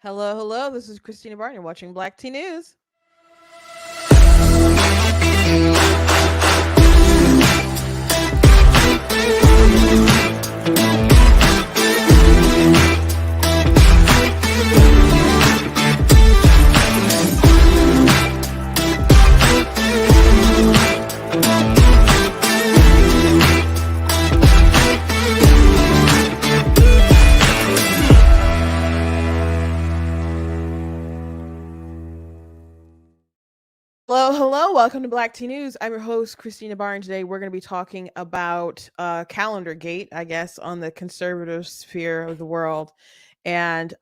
Hello, hello. This is Christina Barton. You're watching Black Tea News. Hello, hello. Welcome to Black Tea News. I'm your host, Christina Barton. Today, we're going to be talking about Calandergate, I guess, on the conservative sphere of the world. And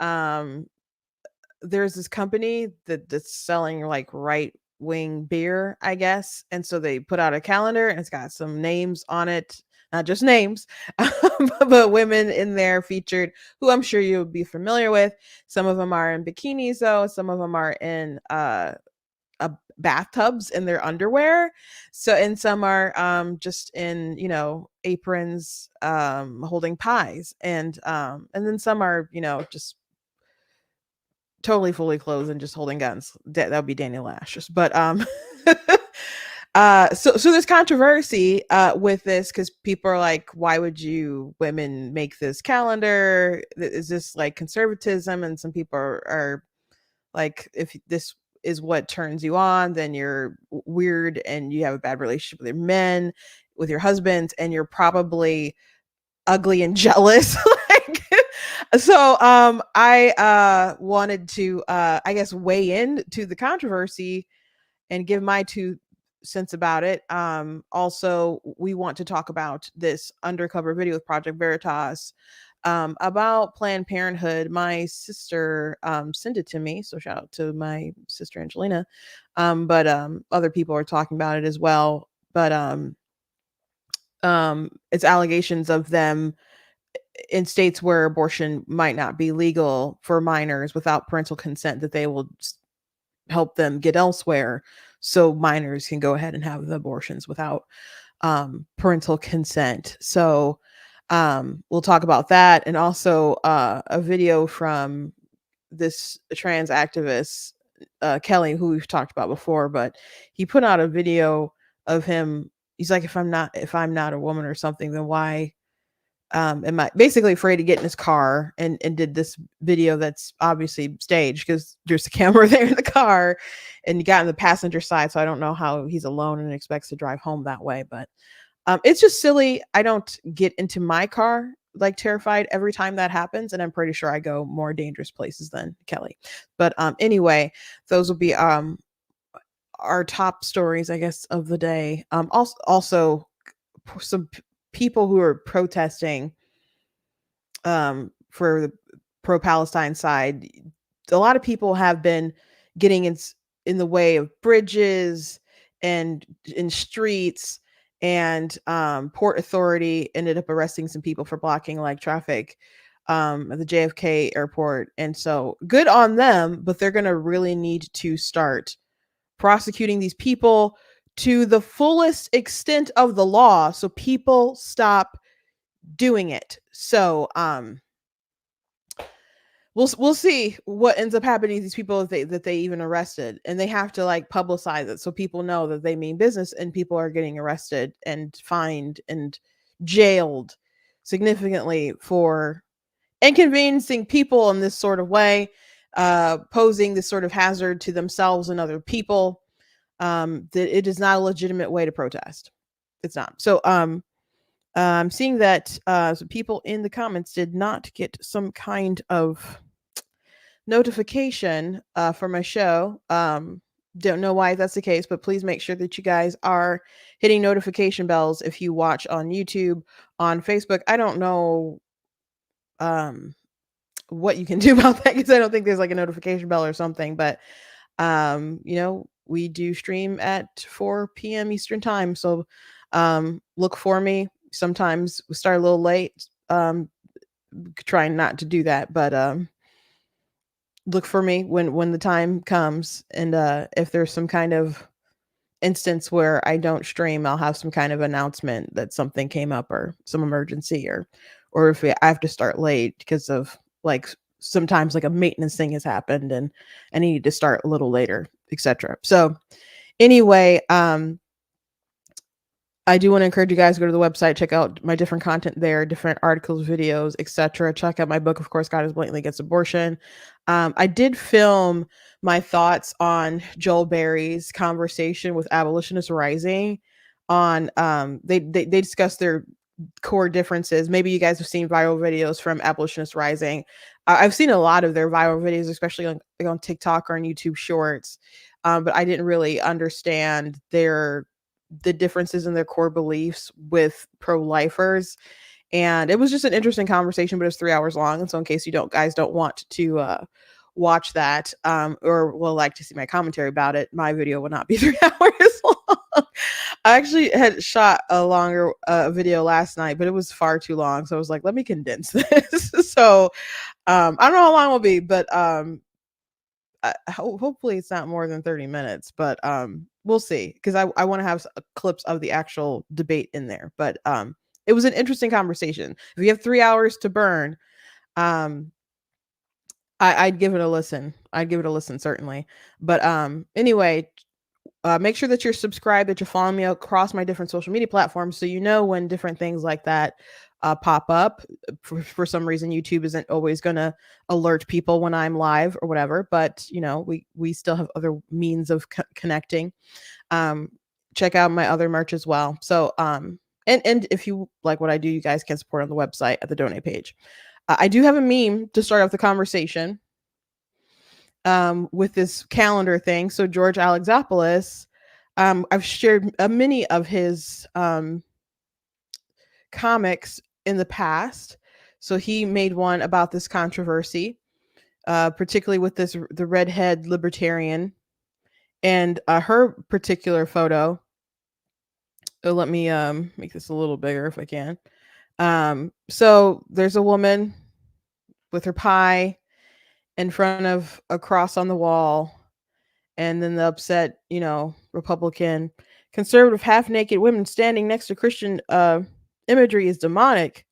there's this company that's selling like right wing beer, I guess. And so they put out a calendar and it's got some names on it, not just names, but women in there featured who I'm sure you'll be familiar with. Some of them are in bikinis, though, some of them are in bathtubs in their underwear. So, and some are just in, aprons, holding pies. And then some are, just totally fully clothed and just holding guns. That would be Daniel Lash. But so there's controversy with this because people are like, why would you women make this calendar? Is this like conservatism? And some people are like, if this is what turns you on, then you're weird and you have a bad relationship with your men, with your husbands, and you're probably ugly and jealous. Like, so I wanted to I guess weigh in to the controversy and give my 2 cents about it. Also, we want to talk about this undercover video with Project Veritas about Planned Parenthood. My sister sent it to me, so shout out to my sister Angelina. But other people are talking about it as well. But it's allegations of them in states where abortion might not be legal for minors without parental consent, that they will help them get elsewhere so minors can go ahead and have the abortions without parental consent. So we'll talk about that, and also a video from this trans activist, Kelly, who we've talked about before, but he put out a video of him. He's like, if I'm not a woman or something, then why am I basically afraid to get in his car, and did this video that's obviously staged because there's a camera there in the car and you got in the passenger side. So I don't know how he's alone and expects to drive home that way, but it's just silly. I don't get into my car like terrified every time that happens, and I'm pretty sure I go more dangerous places than Kelly. But anyway, those will be our top stories, I guess, of the day. Also some people who are protesting for the pro-Palestine side. A lot of people have been getting in the way of bridges and in streets, and Port Authority ended up arresting some people for blocking like traffic at the JFK airport. And so good on them, but they're going to really need to start prosecuting these people to the fullest extent of the law so people stop doing it. So we'll see what ends up happening to these people that they even arrested, and they have to like publicize it so people know that they mean business, and people are getting arrested and fined and jailed significantly for inconveniencing people in this sort of way, posing this sort of hazard to themselves and other people. That it is not a legitimate way to protest. It's not. So I'm seeing that some people in the comments did not get some kind of notification for my show. Don't know why that's the case, but please make sure that you guys are hitting notification bells if you watch on YouTube, on Facebook. I don't know what you can do about that because I don't think there's like a notification bell or something, but we do stream at 4 p.m. Eastern time, so look for me. Sometimes we start a little late, trying not to do that, but look for me when the time comes. And if there's some kind of instance where I don't stream, I'll have some kind of announcement that something came up or some emergency, or if I have to start late because of like sometimes like a maintenance thing has happened and I need to start a little later, etc. So anyway, I do want to encourage you guys to go to the website, check out my different content there, different articles, videos, etc. Check out my book, of course, God is Blatantly Against Abortion. I did film my thoughts on Joel Berry's conversation with Abolitionist Rising on they discussed their core differences. Maybe you guys have seen viral videos from Abolitionist Rising. I've seen a lot of their viral videos, especially on TikTok or on YouTube Shorts. But I didn't really understand the differences in their core beliefs with pro-lifers. And it was just an interesting conversation, but it was 3 hours long. And so in case you don't want to watch that, or will like to see my commentary about it, my video will not be 3 hours long. I actually had shot a longer video last night, but it was far too long. So I was like, let me condense this. So I don't know how long it will be, but hopefully it's not more than 30 minutes, but we'll see, because I want to have clips of the actual debate in there. But it was an interesting conversation. If you have 3 hours to burn, um I'd give it a listen. I'd give it a listen, certainly. But anyway, make sure that you're subscribed, that you're following me across my different social media platforms, so you know when different things like that pop up. For some reason, YouTube isn't always going to alert people when I'm live or whatever, but you know, we still have other means of connecting. Um, check out my other merch as well. So and if you like what I do, you guys can support on the website at the donate page. I do have a meme to start off the conversation with this calendar thing. So George Alexopoulos, I've shared many of his comics in the past. So he made one about this controversy, particularly with the redhead libertarian and her particular photo. So let me make this a little bigger if I can. So there's a woman with her pie in front of a cross on the wall, and then the upset, Republican conservative half naked women standing next to Christian imagery is demonic.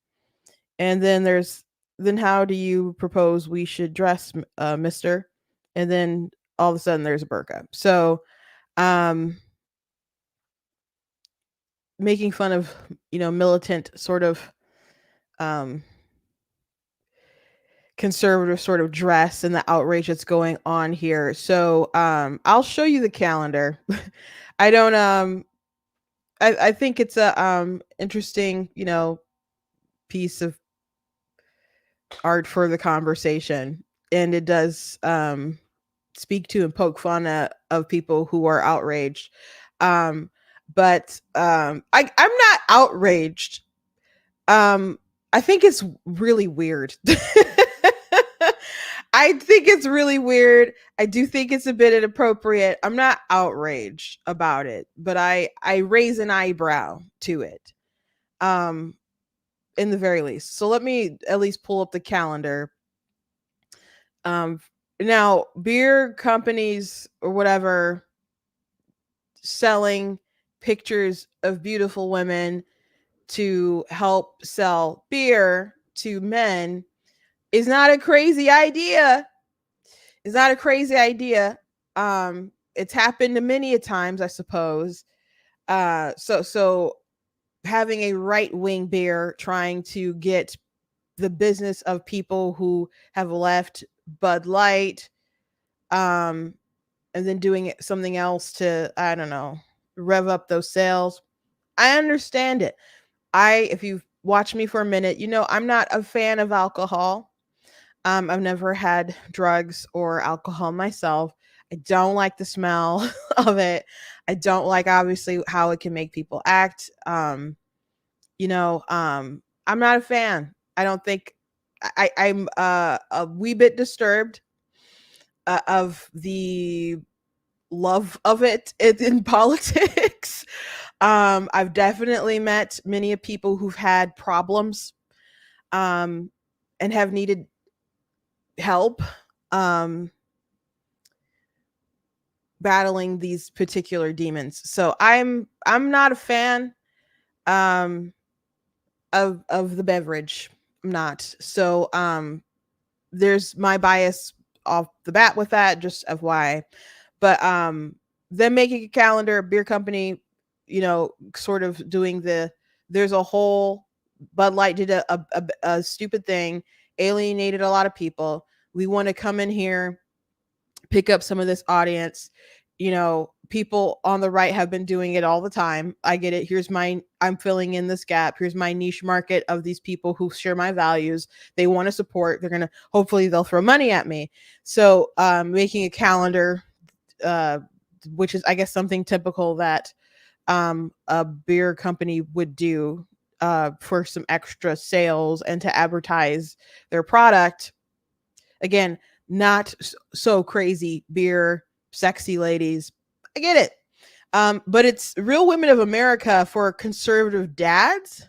And then how do you propose we should dress, mister? And then all of a sudden there's a burqa. So making fun of, militant sort of conservative sort of dress and the outrage that's going on here. So I'll show you the calendar. I don't I think it's a interesting, piece of art for the conversation, and it does speak to and poke fun of people who are outraged. But I'm not outraged. I think it's really weird. I think it's really weird. I do think it's a bit inappropriate. I'm not outraged about it, but I raise an eyebrow to it. In the very least. So let me at least pull up the calendar. Now beer companies or whatever selling pictures of beautiful women to help sell beer to men is not a crazy idea. It's not a crazy idea. It's happened many a times, I suppose. So having a right-wing beer trying to get the business of people who have left Bud Light, and then doing something else to, I don't know, rev up those sales. I understand it. If you've watched me for a minute, I'm not a fan of alcohol. I've never had drugs or alcohol myself. I don't like the smell of it. I don't like, obviously, how it can make people act. I'm not a fan. I don't think I'm a wee bit disturbed of the love of it in politics. I've definitely met many of people who've had problems and have needed help battling these particular demons. So I'm not a fan of the beverage. I'm not. So there's my bias off the bat with that, just FYI. But them making a calendar, beer company, sort of doing there's a whole Bud Light did a stupid thing, alienated a lot of people. We want to come in here, pick up some of this audience. People on the right have been doing it all the time. I get it. I'm filling in this gap. Here's my niche market of these people who share my values. They want to support. Hopefully they'll throw money at me. So making a calendar, which is, I guess, something typical that a beer company would do for some extra sales and to advertise their product. Again, not so crazy beer, sexy ladies. I get it. But it's Real Women of America for conservative dads.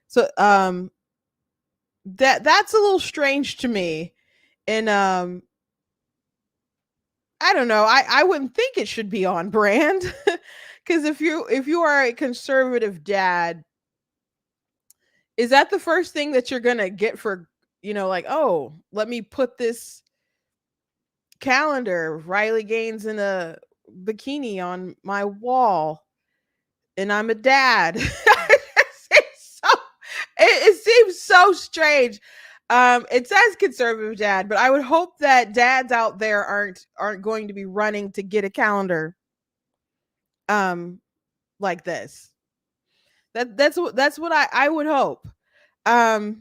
So that's a little strange to me. And I don't know. I wouldn't think it should be on brand. Because if you are a conservative dad, is that the first thing that you're gonna get for, like, oh, let me put this calendar, Riley Gaines in a bikini on my wall, and I'm a dad. It seems so strange. It says conservative dad, but I would hope that dads out there aren't going to be running to get a calendar like this. That's what I would hope. My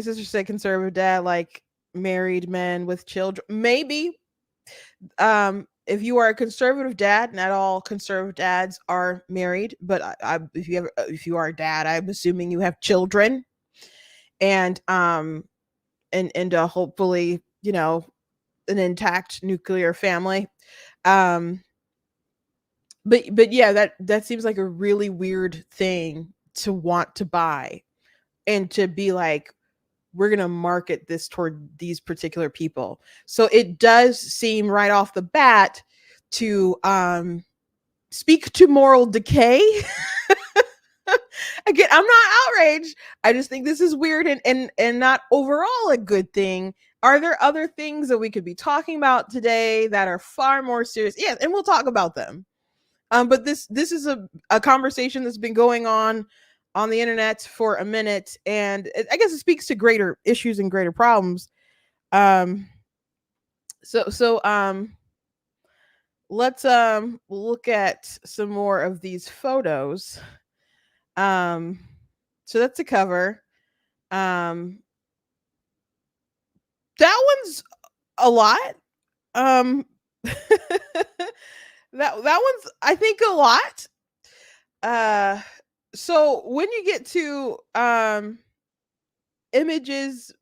sister said conservative dad, like married men with children. Maybe. If you are a conservative dad, not all conservative dads are married, but if you are a dad, I'm assuming you have children, and hopefully, an intact nuclear family. But yeah, that seems like a really weird thing to want to buy, and to be like, we're going to market this toward these particular people. So it does seem right off the bat to speak to moral decay. Again, I'm not outraged. I just think this is weird and not overall a good thing. Are there other things that we could be talking about today that are far more serious? Yes, and we'll talk about them. But this is a conversation that's been going on the internet for a minute, and I guess it speaks to greater issues and greater problems. So let's look at some more of these photos. So that's the cover. That one's a lot. That one's, I think, a lot. So when you get to images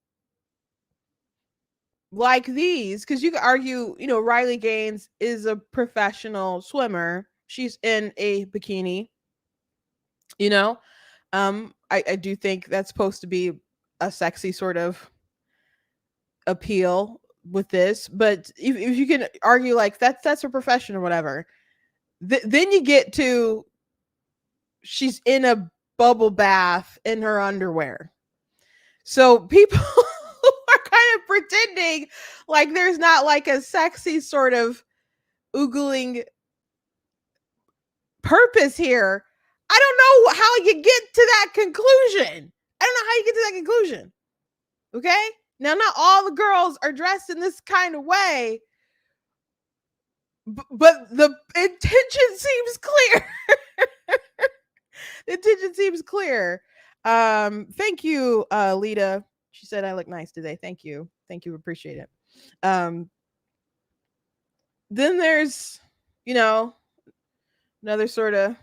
like these, because you could argue, Riley Gaines is a professional swimmer. She's in a bikini. I do think that's supposed to be a sexy sort of appeal with this, but if you can argue like that's her profession or whatever, then you get to she's in a bubble bath in her underwear. So people are kind of pretending like there's not like a sexy sort of oogling purpose here. I don't know how you get to that conclusion. I don't know how you get to that conclusion. Okay? Now, not all the girls are dressed in this kind of way, but the intention seems clear. The intention seems clear. Thank you, Lita. She said I look nice today. Thank you. Appreciate it. Then there's, another sort of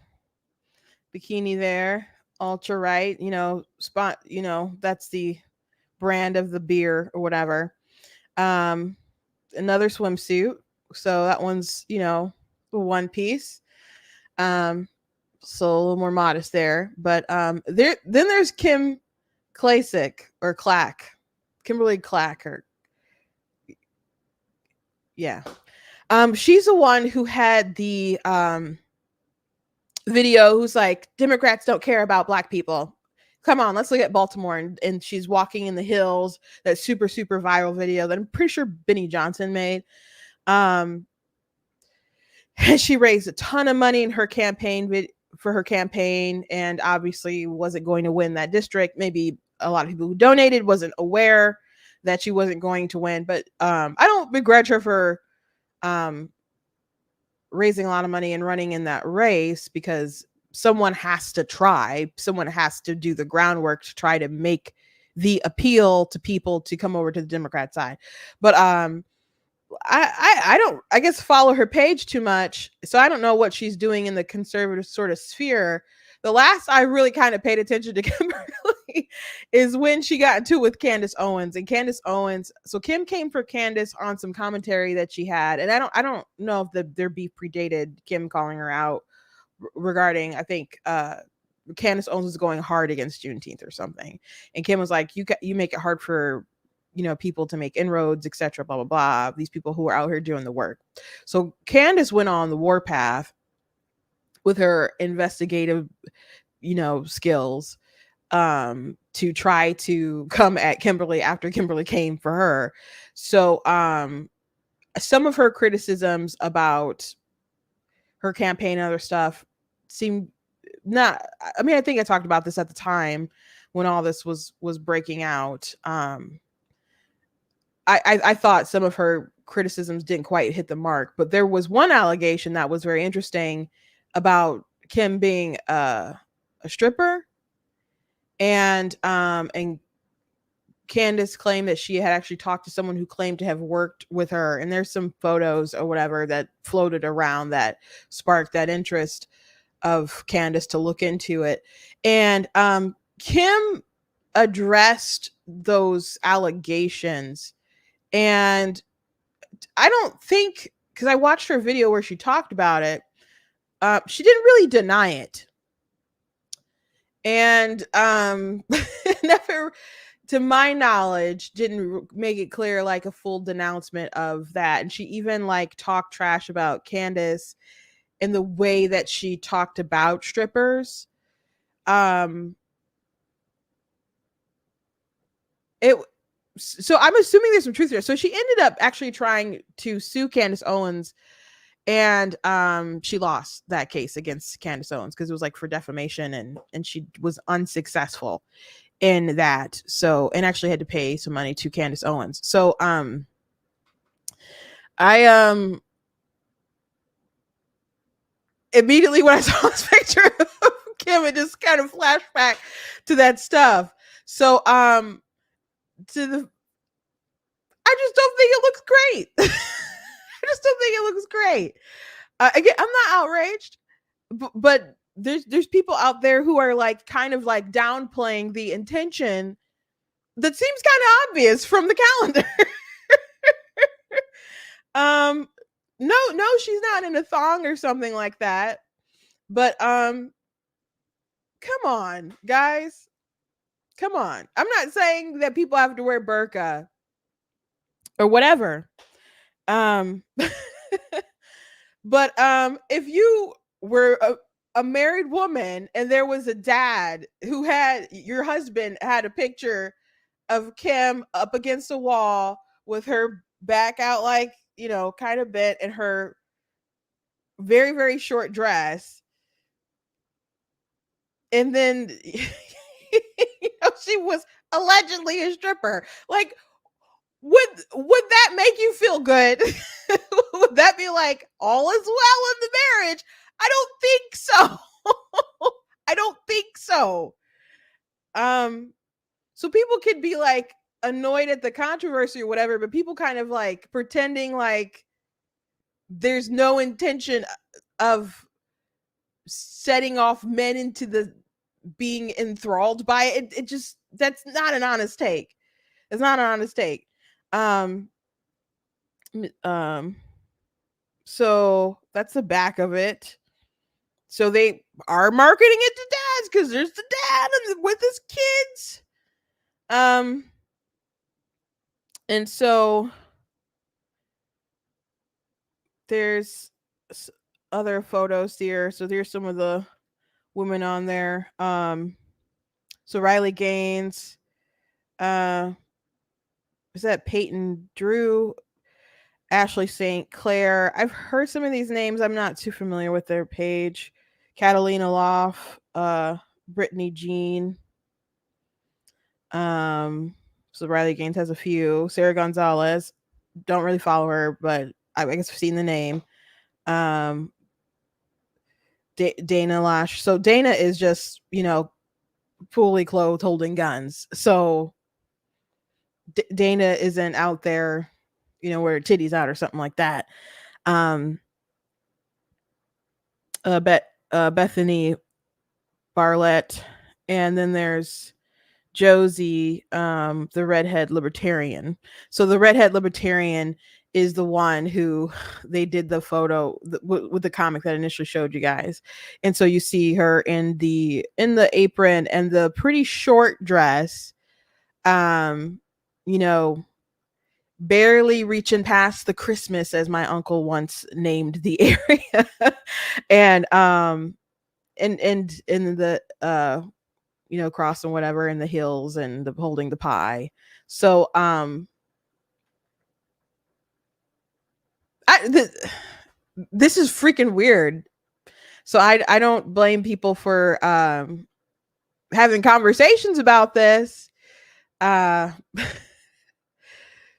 bikini there, ultra right, spot, that's the brand of the beer or whatever. Another swimsuit. So that one's, the one piece. So a little more modest there. But then there's Kim Klasick or Clack. Kimberly Clack, or yeah. She's the one who had the video who's like, Democrats don't care about Black people. Come on, let's look at Baltimore. And she's walking in the hills, that super, super viral video that I'm pretty sure Benny Johnson made. Um, she raised a ton of money in her campaign for her campaign, and obviously wasn't going to win that district. Maybe a lot of people who donated wasn't aware that she wasn't going to win, but I don't begrudge her for um, raising a lot of money and running in that race, because someone has to try, someone has to do the groundwork to try to make the appeal to people to come over to the Democrat side. But I don't, I guess, follow her page too much, so I don't know what she's doing in the conservative sort of sphere. The last I really kind of paid attention to Kimberly is when she got into it with Candace Owens. And Candace Owens, so Kim came for Candace on some commentary that she had, and I don't know if their beef predated Kim calling her out regarding, I think Candace Owens was going hard against Juneteenth or something, and Kim was like, you make it hard for, you know, people to make inroads, etc., blah blah blah, these people who are out here doing the work. So Candace went on the warpath with her investigative, you know, skills, to try to come at Kimberly after Kimberly came for her. So some of her criticisms about her campaign and other stuff seemed not, I mean, I think I talked about this at the time when all this was breaking out. I thought some of her criticisms didn't quite hit the mark, but there was one allegation that was very interesting about Kim being a stripper, and Candace claimed that she had actually talked to someone who claimed to have worked with her, and there's some photos or whatever that floated around that sparked that interest of Candace to look into it. And Kim addressed those allegations, and I don't think, because I watched her video where she talked about it, she didn't really deny it. And never, to my knowledge, didn't make it clear like a full denouncement of that. And she even like talked trash about Candace in the way that she talked about strippers. Um it So I'm assuming there's some truth there. So she ended up actually trying to sue Candace Owens, and she lost that case against Candace Owens because it was like for defamation, and she was unsuccessful in that. So, and actually had to pay some money to Candace Owens. So I immediately when I saw this picture of Kim, it just kind of flashed back to that stuff. So to the I just don't think it looks great. I just don't think it looks great. Again, I'm not outraged, but there's people out there who are like kind of like downplaying the intention that seems kind of obvious from the calendar. No, she's not in a thong or something like that. But come on, guys. Come on. I'm not saying that people have to wear burqa or whatever. Um but if you were a married woman and there was a dad who had, your husband had a picture of Kim up against a wall with her back out, like, you know, kind of bent, in her very, very short dress. And then, you know, she was allegedly a stripper. Like, would that make you feel good? Would that be like all is well in the marriage? I don't think so. I don't think so. Um, so people could be like annoyed at the controversy or whatever, but people kind of like pretending like there's no intention of setting off men into the being enthralled by it. It just, that's not an honest take. It's not an honest take. Um, um, so that's the back of it. So they are marketing it to dads because there's the dad with his kids. And so there's other photos here. So there's some of the women on there. So Riley Gaines, uh, is that Peyton Drew, Ashley St. Clair. I've heard some of these names. I'm not too familiar with their page. Catalina Loff, Brittany Jean. So Riley Gaines has a few. Sarah Gonzalez. Don't really follow her, but I guess I've seen the name. Um, Dana Lash. So Dana is just, fully clothed holding guns. So Dana isn't out there, where her titties out or something like that. Bethany Barlett, and then there's Josie, the redhead libertarian. So the redhead libertarian is the one who they did the photo with the comic that initially showed you guys, and so you see her in the apron and the pretty short dress, you know, barely reaching past the Christmas, as my uncle once named the area. And and in the cross and whatever in the hills and the holding the pie. So this is freaking weird. So I don't blame people for having conversations about this. Uh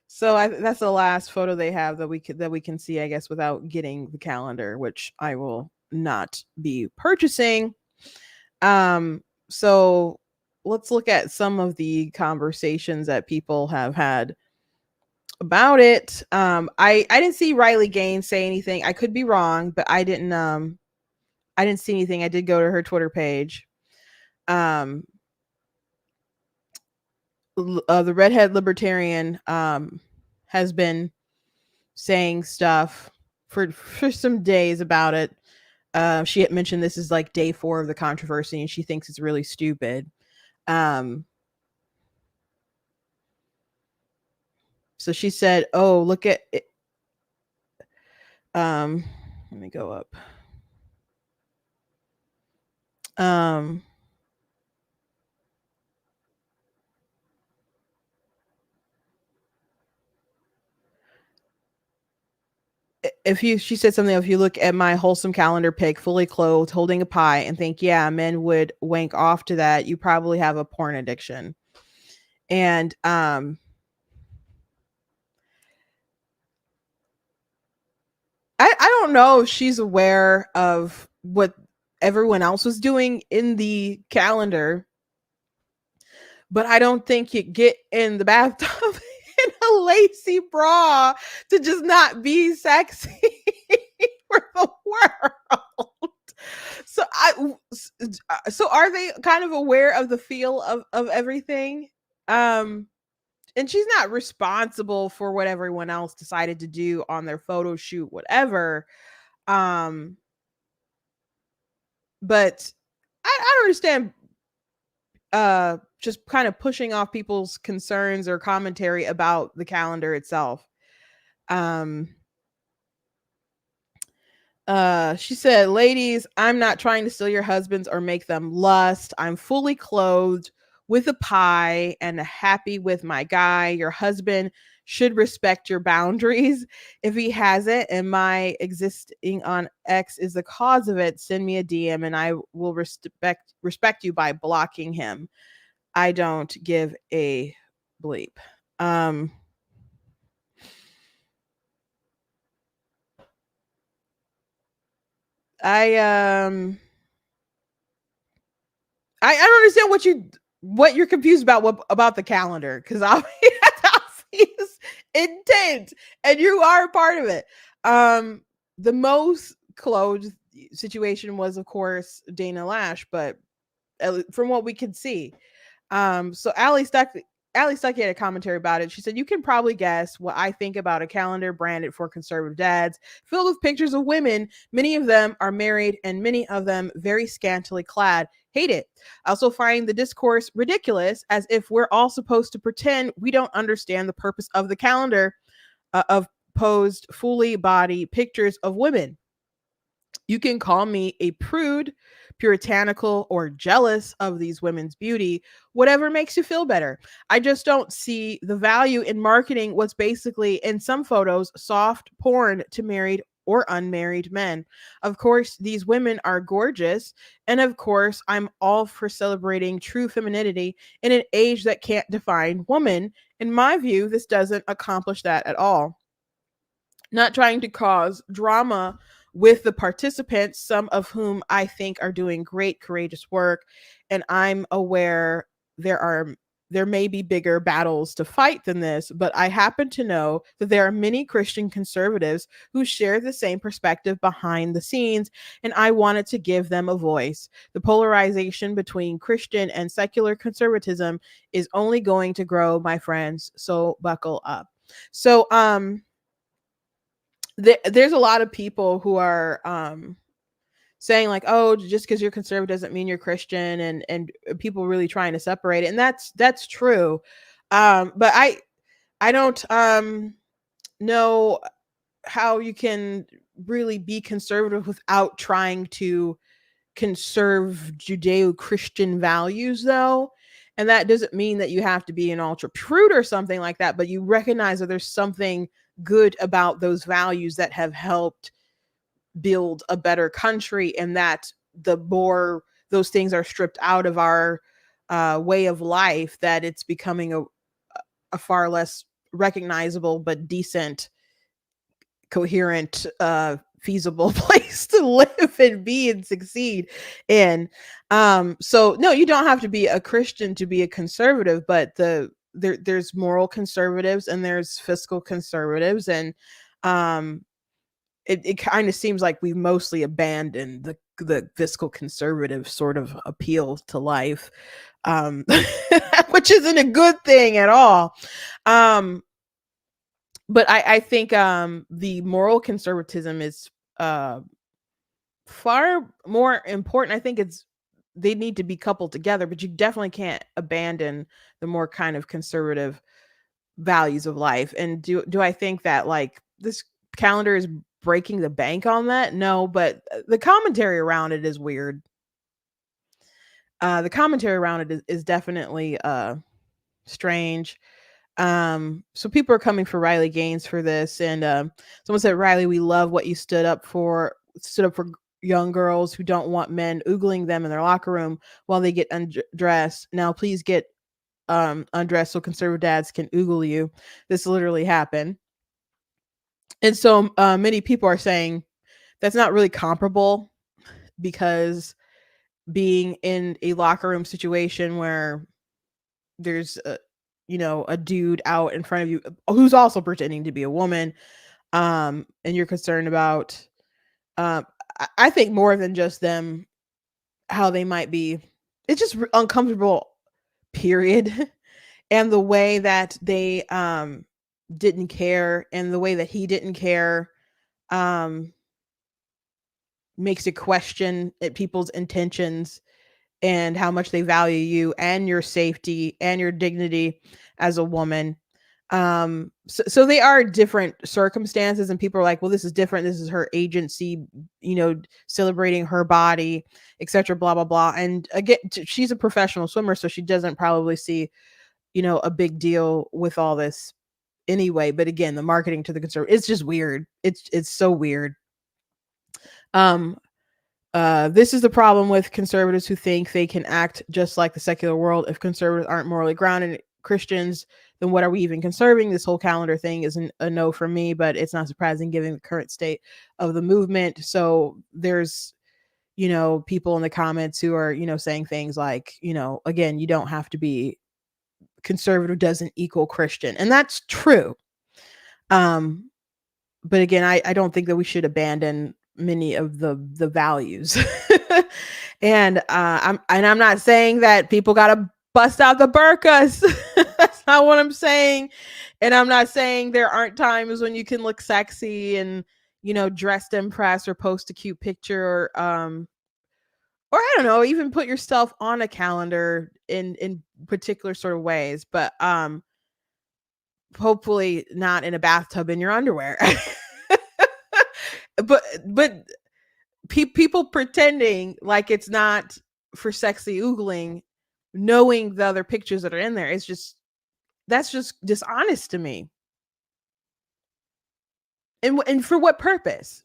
So that's the last photo they have that we can see, I guess, without getting the calendar, which I will not be purchasing. So let's look at some of the conversations that people have had about it. I didn't see Riley Gaines say anything. I could be wrong, but I didn't see anything. I did go to her Twitter page. The redhead libertarian has been saying stuff for some days about it. She had mentioned this is like day 4 of the controversy, and she thinks it's really stupid. So she said, "Oh, look at it." Let me go up. She said something, if you look at my wholesome calendar pic, fully clothed, holding a pie, and think, yeah, men would wank off to that, you probably have a porn addiction. And I don't know if she's aware of what everyone else was doing in the calendar, but I don't think you get in the bathtub in a lacy bra to just not be sexy for the world. So so are they kind of aware of the feel of everything? And she's not responsible for what everyone else decided to do on their photo shoot, whatever. But I don't understand just kind of pushing off people's concerns or commentary about the calendar itself. She said, ladies, I'm not trying to steal your husbands or make them lust. I'm fully clothed with a pie and happy with my guy. Your husband should respect your boundaries. If he hasn't and my existing on X is the cause of it, send me a DM and I will respect you by blocking him. I don't give a bleep. I I don't understand what you're confused about about the calendar, because is intense and you are a part of it. The most closed situation was, of course, Dana Lash, but from what we could see, so Allie Stucky had a commentary about it. She said, you can probably guess what I think about a calendar branded for conservative dads, filled with pictures of women. Many of them are married and many of them very scantily clad. Hate it. I also find the discourse ridiculous, as if we're all supposed to pretend we don't understand the purpose of the calendar of posed fully body pictures of women. You can call me a prude, puritanical, or jealous of these women's beauty, whatever makes you feel better. I just don't see the value in marketing what's basically, in some photos, soft porn to married or unmarried men. Of course, these women are gorgeous. And of course, I'm all for celebrating true femininity in an age that can't define woman. In my view, this doesn't accomplish that at all. Not trying to cause drama with the participants, some of whom I think are doing great, courageous work. And I'm aware there are there may be bigger battles to fight than this, but I happen to know that there are many Christian conservatives who share the same perspective behind the scenes, and I wanted to give them a voice. The polarization between Christian and secular conservatism is only going to grow, my friends, so buckle up. So there's a lot of people who are saying like, oh, just because you're conservative doesn't mean you're Christian, and people really trying to separate it, and that's true. But I don't know how you can really be conservative without trying to conserve Judeo-Christian values, though. And that doesn't mean that you have to be an ultra prude or something like that, but you recognize that there's something good about those values that have helped build a better country, and that the more those things are stripped out of our way of life, that it's becoming a far less recognizable but decent, coherent, feasible place to live and be and succeed in. So no, you don't have to be a Christian to be a conservative, but there's moral conservatives and there's fiscal conservatives, and um it kind of seems like we've mostly abandoned the fiscal conservative sort of appeal to life, um, which isn't a good thing at all. Um, but I think the moral conservatism is uh, far more important. I think they need to be coupled together, but you definitely can't abandon the more kind of conservative values of life. And do I think that like this calendar is breaking the bank on that? No, but the commentary around it is weird. The commentary around it is definitely strange. So people are coming for Riley Gaines for this, and someone said, Riley, we love what you stood up for young girls who don't want men oogling them in their locker room while they get undressed. Now please get undressed so conservative dads can oogle you. This literally happened. And so many people are saying that's not really comparable, because being in a locker room situation where there's a dude out in front of you who's also pretending to be a woman, and you're concerned about, um, I think more than just them, how they might be, it's just uncomfortable, period. And the way that they didn't care, and the way that he didn't care, um makes you question people's intentions and how much they value you and your safety and your dignity as a woman. So they are different circumstances, and people are like, well, this is different, this is her agency, celebrating her body, etc., blah blah blah. And again, she's a professional swimmer, so she doesn't probably see a big deal with all this anyway. But again, the marketing to the consumer, it's just weird. It's so weird. um this is the problem with conservatives who think they can act just like the secular world. If conservatives aren't morally grounded Christians, then what are we even conserving? This whole calendar thing isn't a no for me, but it's not surprising given the current state of the movement. So there's, people in the comments who are, saying things like, again, you don't have to be conservative doesn't equal Christian. And that's true. Um, but again, I don't think that we should abandon many of the values. And I'm not saying that people gotta bust out the burqas. That's not what I'm saying. And I'm not saying there aren't times when you can look sexy and dress to impress or post a cute picture, or I don't know, even put yourself on a calendar in particular sort of ways. But hopefully not in a bathtub in your underwear. but people pretending like it's not for sexy oogling, knowing the other pictures that are in there. It's just that's just dishonest to me. And for what purpose?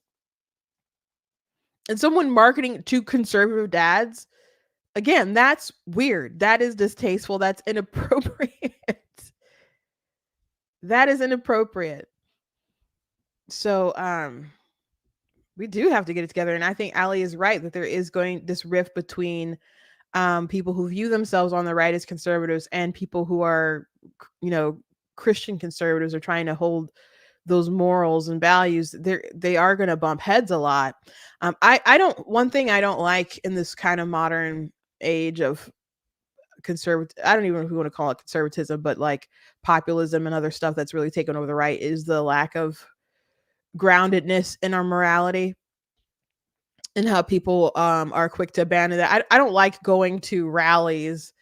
And someone marketing to conservative dads, again, that's weird. That is distasteful. That's inappropriate. That is inappropriate. So we do have to get it together. And I think Ali is right that there is going this rift between people who view themselves on the right as conservatives and people who are, you know, Christian conservatives are trying to hold those morals and values. They are going to bump heads a lot. I don't. One thing I don't like in this kind of modern age of conservative, I don't even know if we want to call it conservatism, but like populism and other stuff that's really taken over the right, is the lack of groundedness in our morality and how people are quick to abandon that. I don't like going to rallies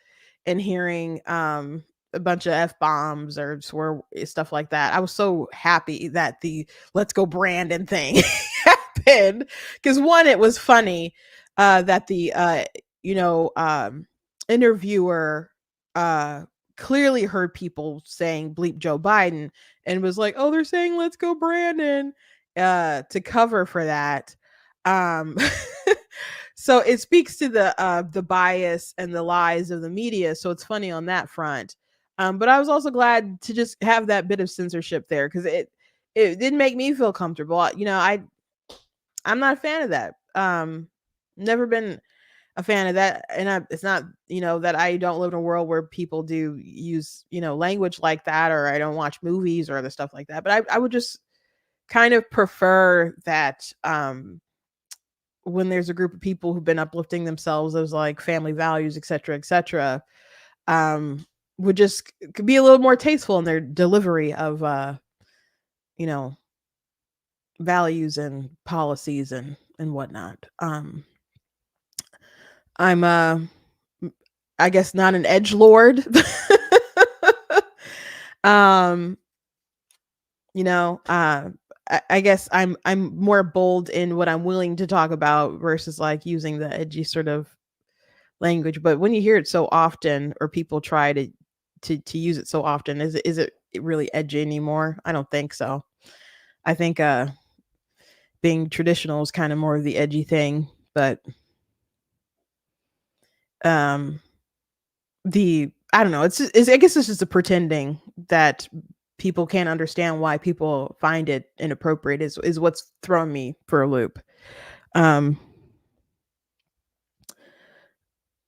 and hearing a bunch of F bombs or swear stuff like that. I was so happy that the "Let's Go Brandon" thing happened, because one, it was funny that the you know interviewer uh clearly heard people saying "bleep Joe Biden" and was like, "Oh, they're saying 'Let's Go Brandon,'" to cover for that. Um so it speaks to the bias and the lies of the media. So it's funny on that front. But I was also glad to just have that bit of censorship there, because it didn't make me feel comfortable. You know, I'm not a fan of that. Never been a fan of that, and it's not, you know, that I don't live in a world where people do use, you know, language like that, or I don't watch movies or other stuff like that. But I would just kind of prefer that when there's a group of people who've been uplifting themselves as like family values, et cetera, um, would just could be a little more tasteful in their delivery of you know, values and policies and whatnot. I'm I guess not an edge lord. um, you know, I guess I'm more bold in what I'm willing to talk about versus like using the edgy sort of language. But when you hear it so often, or people try to use it so often, is it really edgy anymore? I don't think so. I think being traditional is kind of more of the edgy thing, but um the I don't know, it's I guess it's just a pretending that people can't understand why people find it inappropriate is what's thrown me for a loop. Um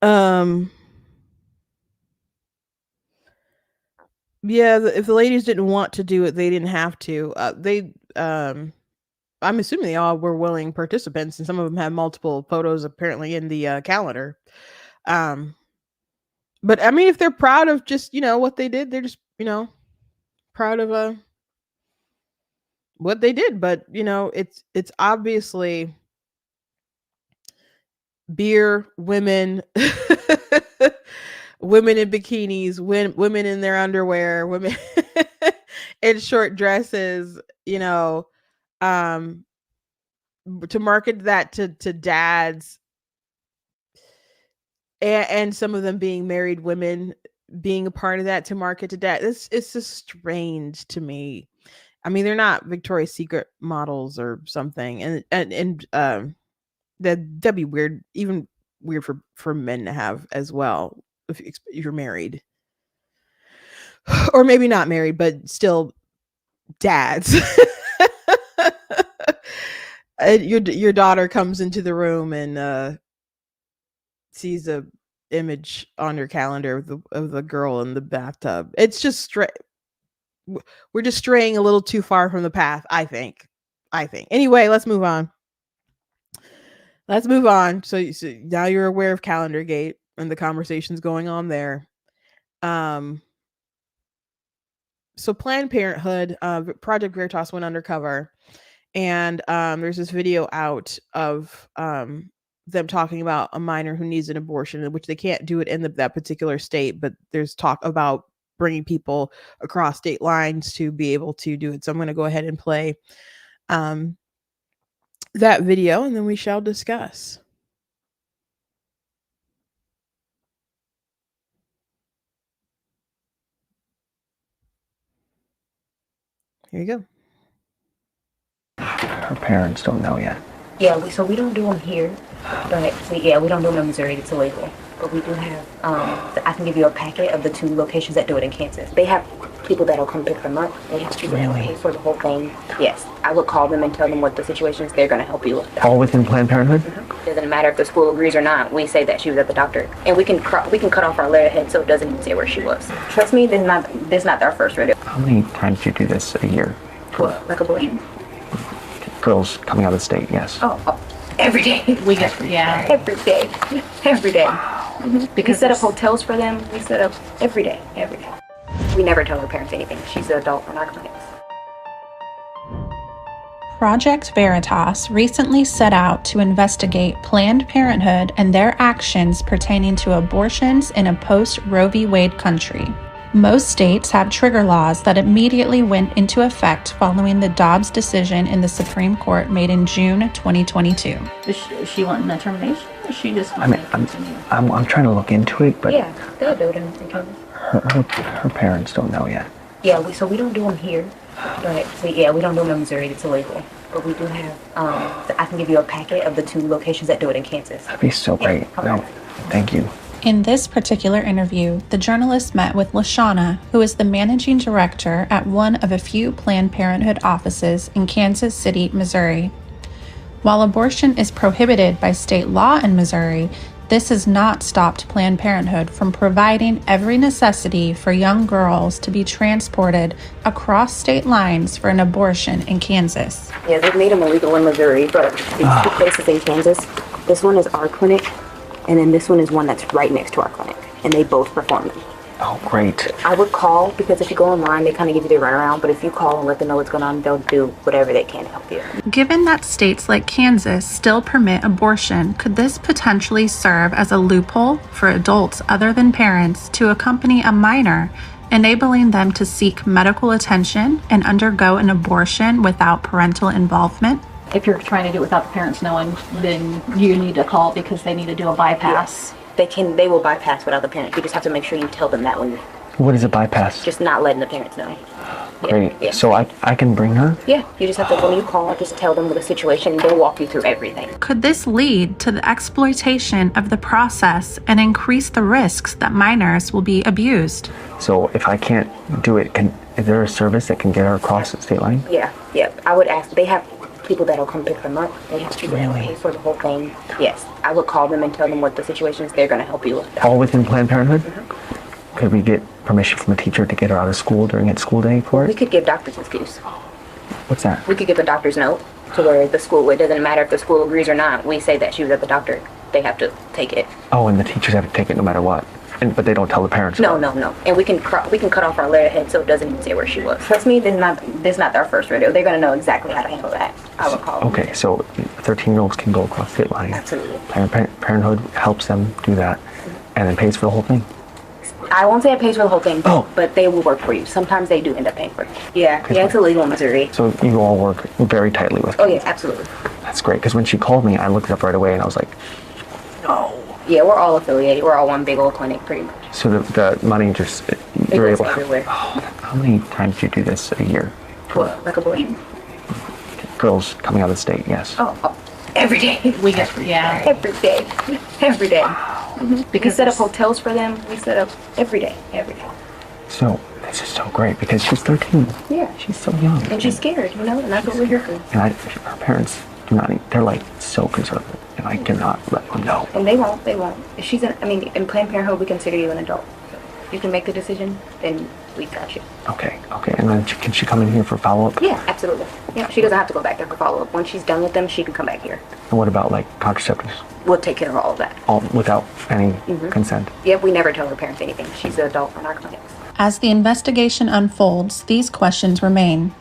um yeah, if the ladies didn't want to do it, they didn't have to. They I'm assuming they all were willing participants, and some of them have multiple photos apparently in the calendar. Um but I mean, if they're proud of just, you know, what they did, they're just, you know, proud of what they did. But you know, it's obviously beer, women, women in bikinis, women in their underwear, women in short dresses, you know, um to market that to dads, and some of them being married women being a part of that to market to dad. It's just strange to me. I mean, they're not Victoria's Secret models or something, and that'd be weird, even weird for men to have as well, if you're married, or maybe not married, but still dads. And your daughter comes into the room and sees a image on your calendar of the girl in the bathtub. It's just we're just straying a little too far from the path, I think. Anyway, let's move on. Let's move on. So now you're aware of Calendargate and the conversations going on there. Um, so Planned Parenthood, Project Veritas went undercover, and there's this video out of them talking about a minor who needs an abortion, in which they can't do it in that particular state, but there's talk about bringing people across state lines to be able to do it. So I'm going to go ahead and play um, that video and then we shall discuss. Here you go. Her parents don't know yet. Yeah, so we don't do them here, but we don't do them in Missouri. It's illegal. But we do have, I can give you a packet of the 2 locations that do it in Kansas. They have people that'll come pick them up. They have people that pay for the whole thing. Yes, I would call them and tell them what the situation is. They're going to help you with that. All within Planned Parenthood? Doesn't matter if the school agrees or not. We say that she was at the doctor, and we can cut off our letterhead so it doesn't even say where she was. Trust me, this is not our first rodeo. How many times do you do this a year? What, like abortion? Girls coming out of the state, yes. Oh, every day. Every day. Every day. Because we set up hotels for them. We set up every day. We never tell our parents anything. She's an adult in our clinics. Project Veritas recently set out to investigate Planned Parenthood and their actions pertaining to abortions in a post-Roe v. Wade country. Most states have trigger laws that immediately went into effect following the Dobbs decision in the Supreme Court made in June 2022. Is she wanting a termination, or she just wanting to continue? I'm trying to look into it, but yeah, they'll do it in Kansas. her parents don't know yet. Yeah, so we don't do them here, but we don't do them in Missouri. It's illegal. But we do have, I can give you a packet of the 2 locations that do it in Kansas. That'd be so great. No, thank you. In this particular interview, the journalist met with LaShawna, who is the managing director at one of a few Planned Parenthood offices in Kansas City, Missouri. While abortion is prohibited by state law in Missouri, this has not stopped Planned Parenthood from providing every necessity for young girls to be transported across state lines for an abortion in Kansas. Yeah, they've made them illegal in Missouri, but these 2 places in Kansas, this one is our clinic, and then this one is one that's right next to our clinic, and they both perform them. Oh, great. I would call, because if you go online, they kind of give you the runaround, but if you call and let them know what's going on, they'll do whatever they can to help you. Given that states like Kansas still permit abortion, could this potentially serve as a loophole for adults other than parents to accompany a minor, enabling them to seek medical attention and undergo an abortion without parental involvement? If you're trying to do it without the parents knowing, then you need to call because they need to do a bypass. They will bypass without the parents. You just have to make sure you tell them that when What is a bypass? just not letting the parents know. Great. Yeah. So I can bring her? Yeah, you just have to, when you call, just tell them the situation. They'll walk you through everything. Could this lead to the exploitation of the process and increase the risks that minors will be abused? So if I can't do it, is there a service that can get her across the state line? Yeah. I would ask. They have people that'll come pick them up. They have people that pay for the whole thing. Yes, I would call them and tell them what the situation is. They're going to help you with that. All within Planned Parenthood? Could we get permission from a teacher to get her out of school during its school day for We it? could give doctors excuse. What's that? We could give a doctor's note to where the school, it doesn't matter if the school agrees or not. We say that she was at the doctor. They have to take it. Oh, and the teachers have to take it no matter what. But they don't tell the parents. No. And we can cut off our letterhead so it doesn't even say where she was. Trust me, this is not our first rodeo. They're going to know exactly how to handle that. I would call them. Okay, so 13-year-olds can go across state lines. Absolutely. Planned Parenthood helps them do that and then pays for the whole thing. I won't say it pays for the whole thing, Oh. but they will work for you. Sometimes they do end up paying for it. Yeah, it's illegal in Missouri. So you all work very tightly with Oh, yeah, absolutely. That's great, because when she called me, I looked it up right away and I was like, no. Yeah, we're all affiliated. We're all one big old clinic, pretty much. So the money just, It you're goes able everywhere. How many times do you do this a year? What, like abortion? Girls coming out of the state, yes. Oh, every day. Every day. Every day. We set up hotels for them. We set up every day. So this is so great because she's 13. Yeah. She's so young. And she's scared, and that's what we're here for. And her parents do not, they're like so conservative and I cannot let them know. And they won't. If she's in Planned Parenthood, we consider you an adult. If you can make the decision, then we got you. Okay. And then can she come in here for follow-up? Yeah, absolutely. Yeah, she doesn't have to go back there for follow-up. When she's done with them, she can come back here. And what about like contraceptives? We'll take care of all of that. All without any consent? Yeah, we never tell her parents anything. She's an adult in our clinics. As the investigation unfolds, these questions remain.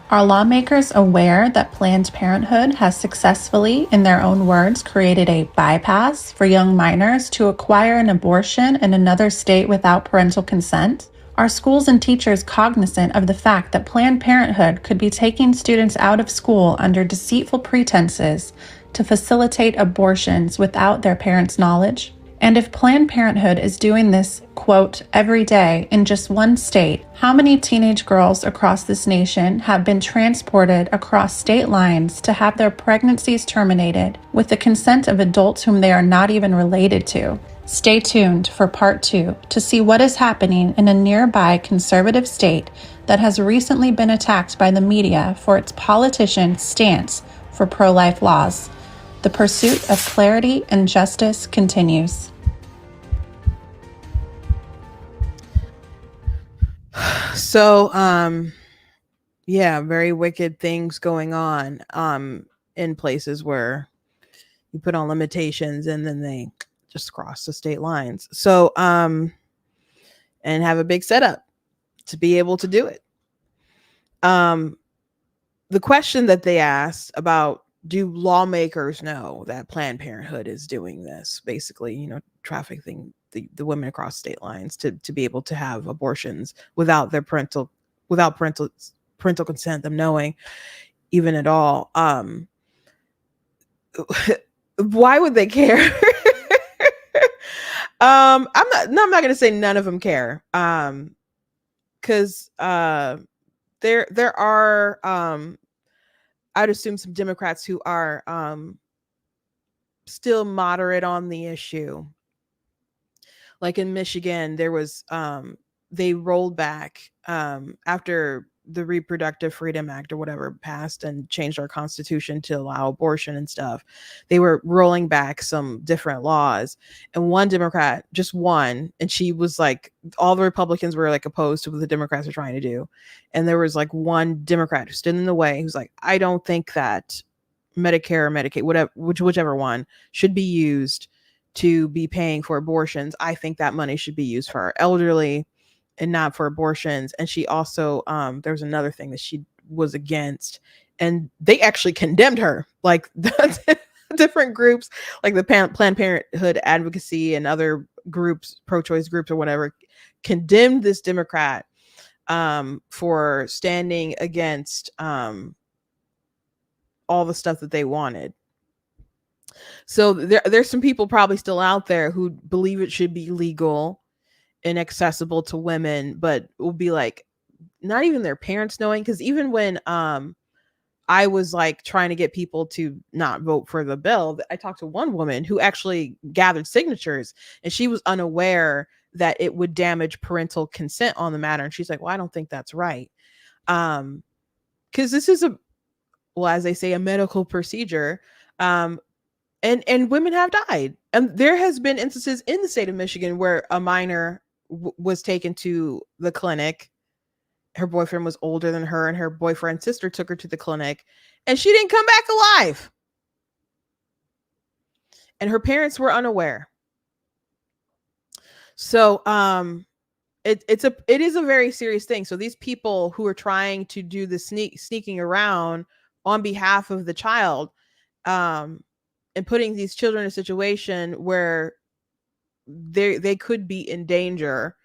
Are lawmakers aware that Planned Parenthood has successfully, in their own words, created a bypass for young minors to acquire an abortion in another state without parental consent? Are schools and teachers cognizant of the fact that Planned Parenthood could be taking students out of school under deceitful pretenses to facilitate abortions without their parents' knowledge? And if Planned Parenthood is doing this, quote, every day in just one state, how many teenage girls across this nation have been transported across state lines to have their pregnancies terminated with the consent of adults whom they are not even related to? Stay tuned for part 2 to see what is happening in a nearby conservative state that has recently been attacked by the media for its politicians' stance for pro-life laws. The pursuit of clarity and justice continues. So, yeah, very wicked things going on in places where you put on limitations and then they just cross the state lines. So, and have a big setup to be able to do it. The question that they asked about, do lawmakers know that Planned Parenthood is doing this, basically, trafficking the women across state lines to be able to have abortions without their parental consent, them knowing even at all. Why would they care? I'm not going to say none of them care. Cause there are I'd assume some Democrats who are still moderate on the issue. Like in Michigan, there was they rolled back after the Reproductive Freedom Act or whatever passed and changed our constitution to allow abortion and stuff. They were rolling back some different laws, and one Democrat just won, and she was like, all the Republicans were like opposed to what the Democrats are trying to do, and there was like one Democrat who stood in the way, who's like, I don't think that Medicare or Medicaid, whichever one, should be used to be paying for abortions. I think that money should be used for our elderly and not for abortions. And she also, there was another thing that she was against, and they actually condemned her. Like different groups, like the Planned Parenthood advocacy and other groups, pro-choice groups or whatever, condemned this Democrat for standing against all the stuff that they wanted. So there's some people probably still out there who believe it should be legal and accessible to women, but will be like, not even their parents knowing. Because even when I was like trying to get people to not vote for the bill, I talked to one woman who actually gathered signatures, and she was unaware that it would damage parental consent on the matter. And she's like, well, I don't think that's right. Because this is as they say, a medical procedure. And women have died. And there has been instances in the state of Michigan where a minor was taken to the clinic. Her boyfriend was older than her, and her boyfriend's sister took her to the clinic, and she didn't come back alive. And her parents were unaware. So it is a very serious thing. So these people who are trying to do the sneaking around on behalf of the child, and putting these children in a situation where they could be in danger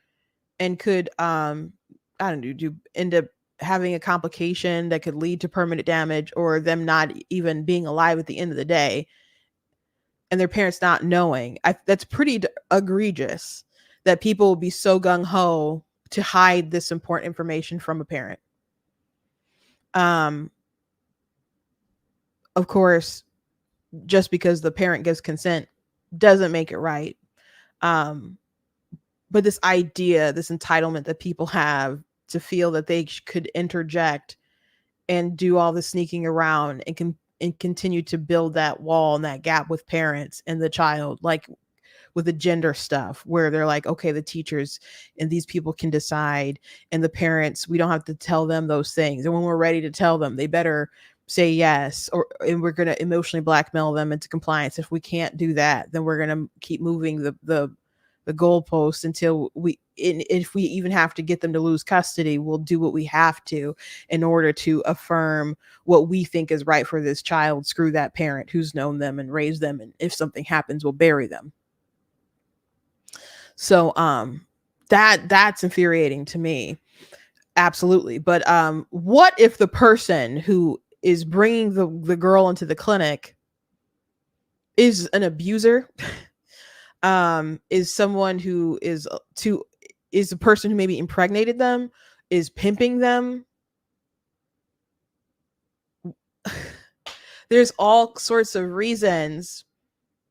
and could I don't know, do end up having a complication that could lead to permanent damage, or them not even being alive at the end of the day, and their parents not knowing. That's pretty egregious that people will be so gung-ho to hide this important information from a parent. Of course, just because the parent gives consent doesn't make it right. But this idea, this entitlement that people have to feel that they could interject and do all the sneaking around and continue to build that wall and that gap with parents and the child, like with the gender stuff, where they're like, okay, the teachers and these people can decide, and the parents, we don't have to tell them those things. And when we're ready to tell them, they better say yes, and we're going to emotionally blackmail them into compliance. If we can't do that, then we're going to keep moving the goalposts until if we even have to get them to lose custody, we'll do what we have to in order to affirm what we think is right for this child. Screw that parent who's known them and raised them, and if something happens, we'll bury them. So That's infuriating to me. Absolutely. But what if the person who is bringing the girl into the clinic is an abuser? Is someone who is a person who maybe impregnated them, is pimping them. There's all sorts of reasons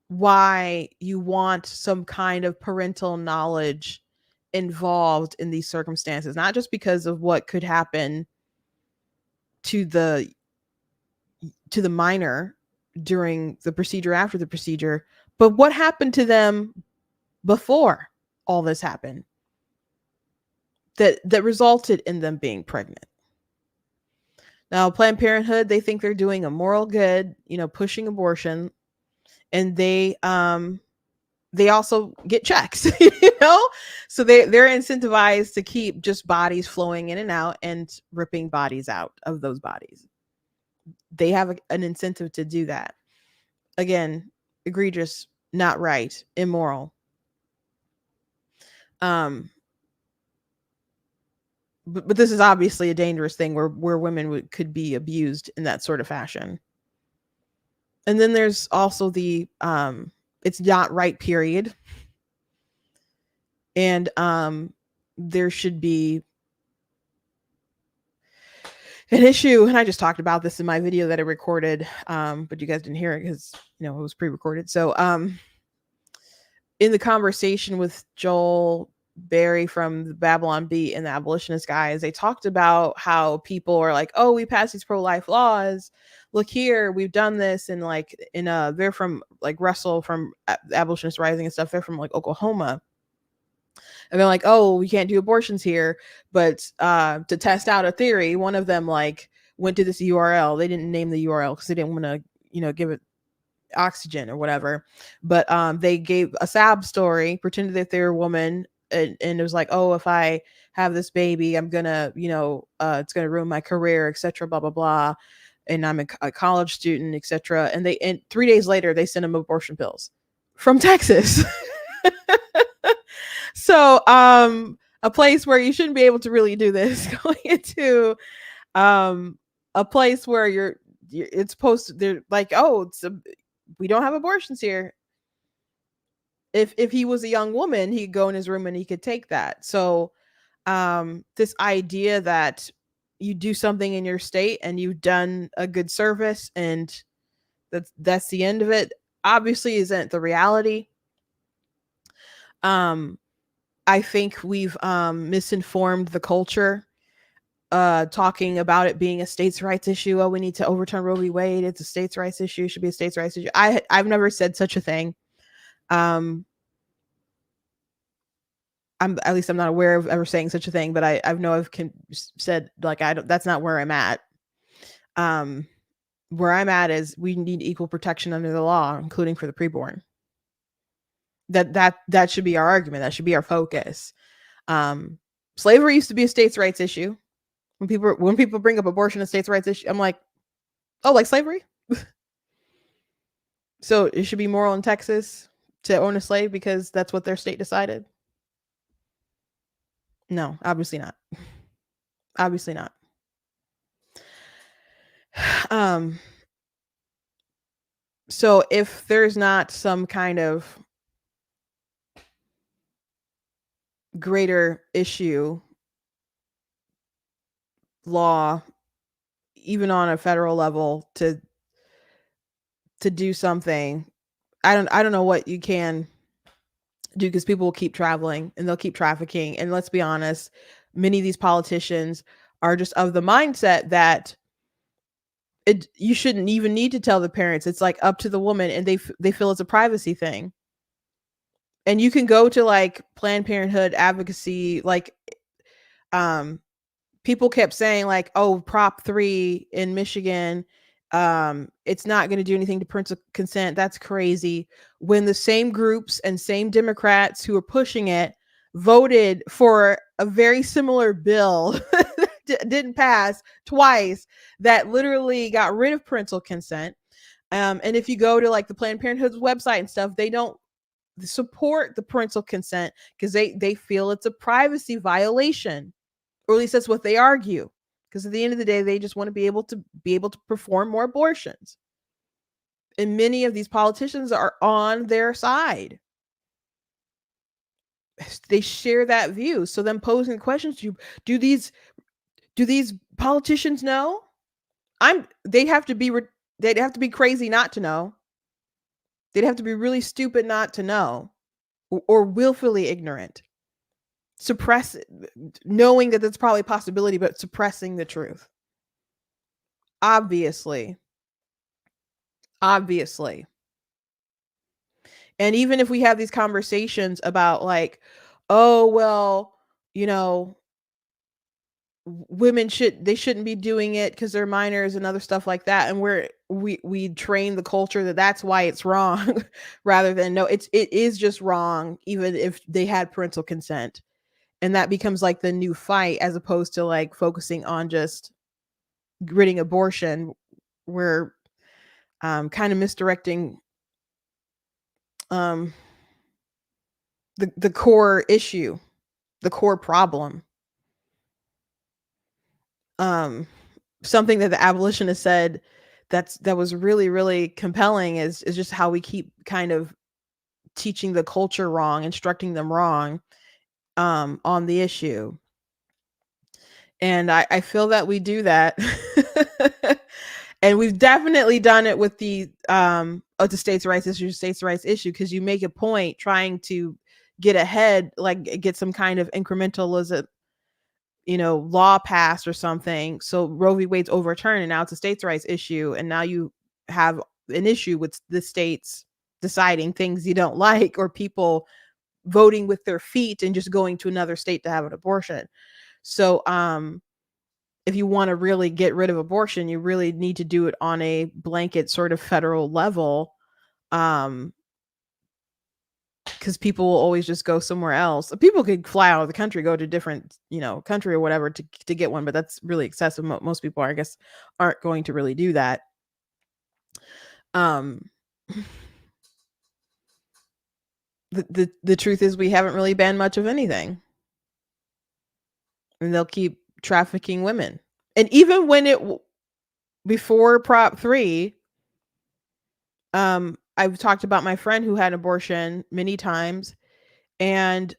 why you want some kind of parental knowledge involved in these circumstances, not just because of what could happen to the minor during the procedure, after the procedure, but what happened to them before all this happened that resulted in them being pregnant. Now, Planned Parenthood, they think they're doing a moral good, pushing abortion, and they also get checks, so they're incentivized to keep just bodies flowing in and out and ripping bodies out of those bodies. They have an incentive to do that. Again, egregious, not right, immoral. But this is obviously a dangerous thing where women could be abused in that sort of fashion. And then there's also the it's not right period. And there should be an issue, and I just talked about this in my video that I recorded, but you guys didn't hear it because it was pre-recorded. So in the conversation with Joel Berry from the Babylon Bee and the abolitionist guys, they talked about how people are like, oh, we passed these pro-life laws, look here, we've done this, and they're from like Russell from Abolitionist Rising and stuff, they're from like Oklahoma. And they're like, oh, we can't do abortions here. But to test out a theory, one of them went to this URL. They didn't name the URL because they didn't want to, give it oxygen or whatever. But they gave a SAB story, pretended that they were a woman. And it was like, oh, if I have this baby, I'm going to, it's going to ruin my career, etc., blah, blah, blah. And I'm a college student, etc. And 3 days later, they sent them abortion pills from Texas. So, a place where you shouldn't be able to really do this, going into a place where it's supposed to, they're like, oh, we don't have abortions here. If he was a young woman, he'd go in his room and he could take that. So, this idea that you do something in your state and you've done a good service and that's the end of it, obviously isn't the reality. I think we've misinformed the culture, talking about it being a states' rights issue. Oh, we need to overturn Roe v. Wade. It's a states' rights issue. It should be a states' rights issue. I've never said such a thing. I'm at least I'm not aware of ever saying such a thing. But I've said that's not where I'm at. Where I'm at is we need equal protection under the law, including for the preborn. That should be our argument. That should be our focus. Slavery used to be a states' rights issue. When people bring up abortion as states' rights issue, I'm like, oh, like slavery? So it should be moral in Texas to own a slave because that's what their state decided? No, obviously not. Obviously not. So if there's not some kind of greater issue, law, even on a federal level, to do something, I don't know what you can do, because people will keep traveling and they'll keep trafficking. And let's be honest, many of these politicians are just of the mindset that you shouldn't even need to tell the parents. It's like up to the woman, and they feel it's a privacy thing. And you can go to Planned Parenthood advocacy, people kept saying oh, Prop 3 in Michigan, it's not going to do anything to parental consent. That's crazy. When the same groups and same Democrats who are pushing it voted for a very similar bill that didn't pass twice, that literally got rid of parental consent. And if you go to the Planned Parenthood's website and stuff, they don't support the parental consent because they feel it's a privacy violation, or at least that's what they argue. Because at the end of the day, they just want to be able to perform more abortions. And many of these politicians are on their side. They share that view. So then posing questions to you, do these politicians know? They'd have to be crazy not to know. They'd have to be really stupid not to know, or willfully ignorant. Suppress knowing that that's probably a possibility, but suppressing the truth. Obviously. And even if we have these conversations about like, oh, well, you know, women shouldn't be doing it because they're minors and other stuff like that, and we train the culture that that's why it's wrong rather than no, it is just wrong even if they had parental consent. And that becomes like the new fight, as opposed to like focusing on just ridding abortion. We're kind of misdirecting the core issue, the core problem. Something that the abolitionist said that was really, really compelling is just how we keep kind of teaching the culture wrong, instructing them wrong on the issue. And I feel that we do that. And we've definitely done it with the states' rights issue, because you make a point trying to get ahead, like get some kind of incrementalism, law passed or something. So Roe v. Wade's overturned, and now it's a states' rights issue, and now you have an issue with the states deciding things you don't like, or people voting with their feet and just going to another state to have an abortion. So if you want to really get rid of abortion, you really need to do it on a blanket sort of federal level, because people will always just go somewhere else. People could fly out of the country, go to a different, country or whatever to get one, but that's really excessive. Most people, I guess, aren't going to really do that. The truth is, we haven't really banned much of anything, and they'll keep trafficking women. And even when before Prop 3, I've talked about my friend who had an abortion many times, and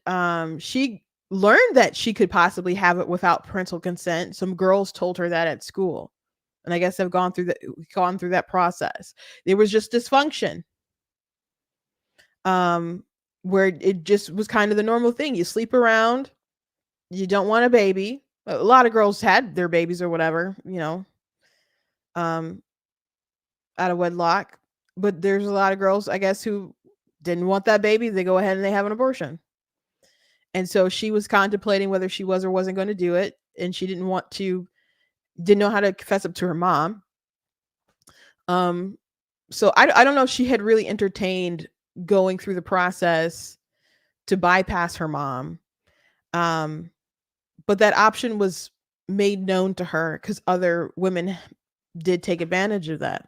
she learned that she could possibly have it without parental consent. Some girls told her that at school, and I guess they've gone through that process. There was just dysfunction, where it just was kind of the normal thing. You sleep around, you don't want a baby. A lot of girls had their babies or whatever, out of wedlock. But there's a lot of girls, I guess, who didn't want that baby. They go ahead and they have an abortion. And so she was contemplating whether she was or wasn't going to do it. And she didn't know how to confess up to her mom. So I don't know if she had really entertained going through the process to bypass her mom. But that option was made known to her because other women did take advantage of that.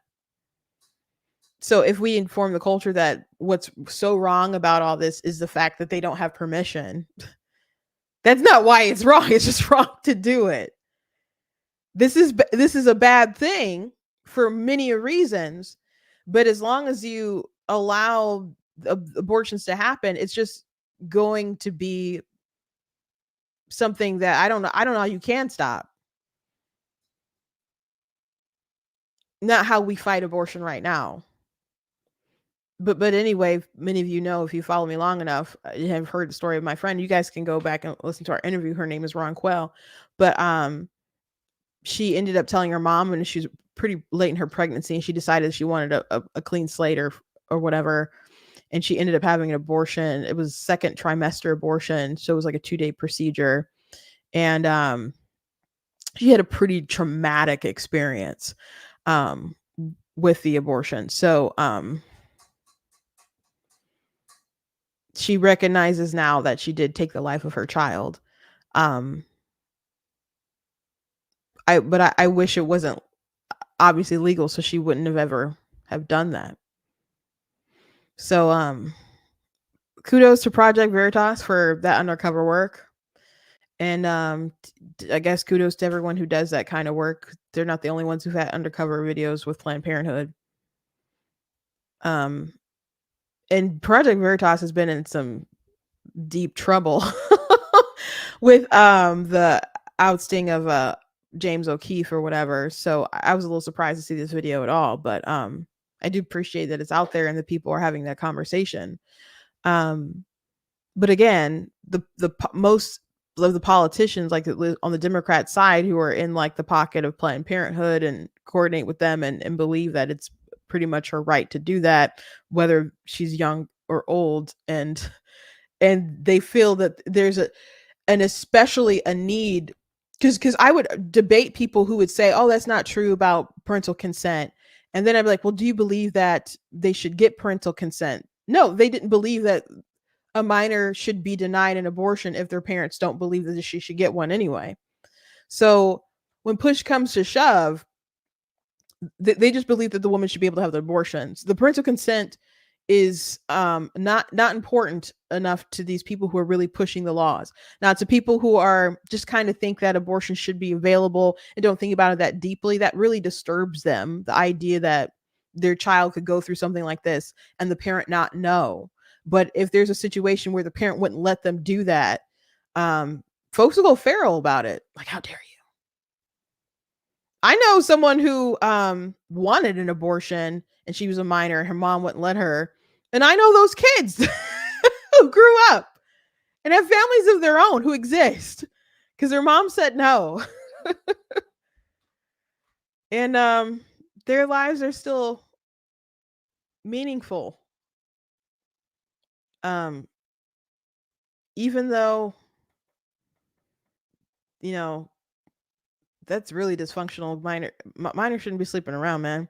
So if we inform the culture that what's so wrong about all this is the fact that they don't have permission, that's not why it's wrong. It's just wrong to do it. This is a bad thing for many reasons, but as long as you allow abortions to happen, it's just going to be something that I don't know how you can stop. Not how we fight abortion right now. But anyway, many of you know, if you follow me long enough, you have heard the story of my friend. You guys can go back and listen to our interview. Her name is Ron Quell. But she ended up telling her mom when she was pretty late in her pregnancy, and she decided she wanted a clean slate or whatever. And she ended up having an abortion. It was second trimester abortion. So it was like a 2-day procedure. And she had a pretty traumatic experience with the abortion. So she recognizes now that she did take the life of her child. I wish it wasn't obviously legal, so she wouldn't have ever have done that. So kudos to Project Veritas for that undercover work. And I guess kudos to everyone who does that kind of work. They're not the only ones who've had undercover videos with Planned Parenthood. And Project Veritas has been in some deep trouble with the ousting of James O'Keefe or whatever. So I was a little surprised to see this video at all, but I do appreciate that it's out there and the people are having that conversation. But again, most of the politicians, like on the Democrat side, who are in like the pocket of Planned Parenthood and coordinate with them and believe that it's pretty much her right to do that, whether she's young or old, and they feel that there's especially a need, because I would debate people who would say, oh, that's not true about parental consent. And then I'd be like, well, do you believe that they should get parental consent? No, they didn't believe that a minor should be denied an abortion if their parents don't believe that she should get one anyway. So when push comes to shove, they just believe that the woman should be able to have the abortions. The parental consent is not important enough to these people who are really pushing the laws. Now, to people who are just kind of think that abortion should be available and don't think about it that deeply, that really disturbs them. The idea that their child could go through something like this and the parent not know. But if there's a situation where the parent wouldn't let them do that, folks will go feral about it. Like, how dare you? I know someone who wanted an abortion and she was a minor and her mom wouldn't let her. And I know those kids who grew up and have families of their own who exist because their mom said no. And their lives are still meaningful. Even though, you know, that's really dysfunctional. Minor shouldn't be sleeping around, man.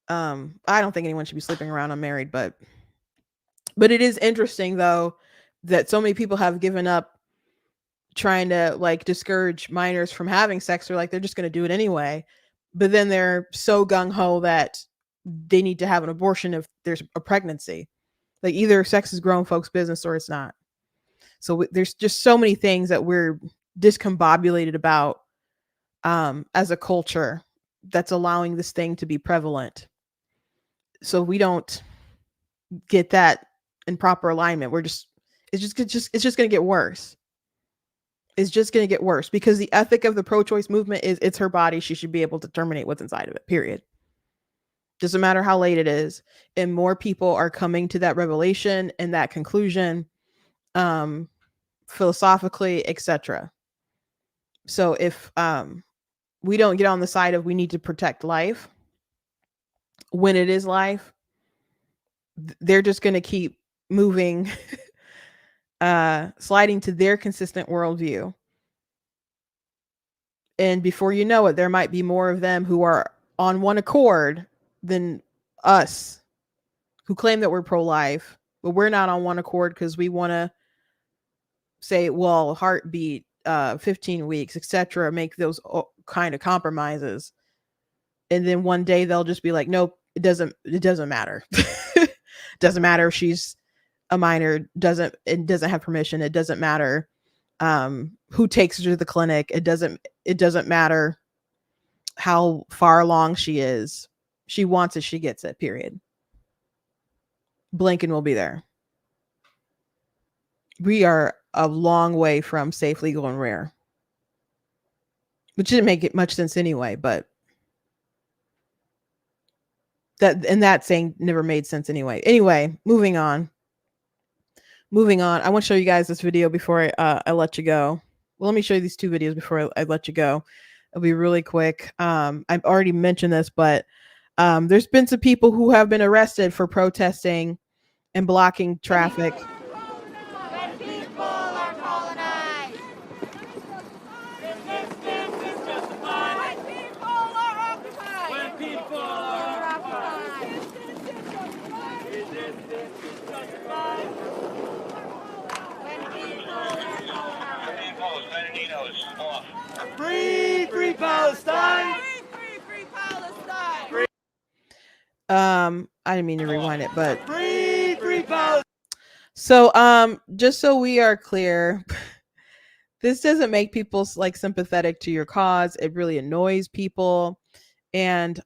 I don't think anyone should be sleeping around unmarried, but it is interesting though that so many people have given up trying to like discourage minors from having sex, or like they're just going to do it anyway. But then they're so gung ho that they need to have an abortion if there's a pregnancy. Like either sex is grown folks' business or it's not. So there's just so many things that we're discombobulated about as a culture that's allowing this thing to be prevalent. So we don't get that in proper alignment. It's just going to get worse. It's just going to get worse because the ethic of the pro-choice movement is it's her body. She should be able to terminate what's inside of it, period. Doesn't matter how late it is. And more people are coming to that revelation and that conclusion, philosophically, etc. So if we don't get on the side of we need to protect life when it is life, they're just going to keep moving, sliding to their consistent worldview. And before you know it, there might be more of them who are on one accord than us who claim that we're pro-life, but we're not on one accord because we want to say, well, heartbeat, 15 weeks, etc., make those kind of compromises. And then one day they'll just be like, nope, it doesn't matter. Doesn't matter if she's a minor, it doesn't have permission. It doesn't matter who takes her to the clinic. It doesn't matter how far along she is. She wants it, she gets it, period. Blinken will be there. We are a long way from safe, legal, and rare. Which didn't make it much sense anyway, but that saying never made sense anyway. Anyway, moving on. I want to show you guys this video before I let you go. Well, let me show you these two videos before I let you go. It'll be really quick. I've already mentioned this, but there's been some people who have been arrested for protesting and blocking traffic. When people are colonized. Resistance is justified. When people are occupied. When people are occupied. Resistance is justified. When people are colonized. Free, free Palestine. Free, free Palestine. I didn't mean to rewind it, but Free, free So, just so we are clear, this doesn't make people like sympathetic to your cause. It really annoys people, and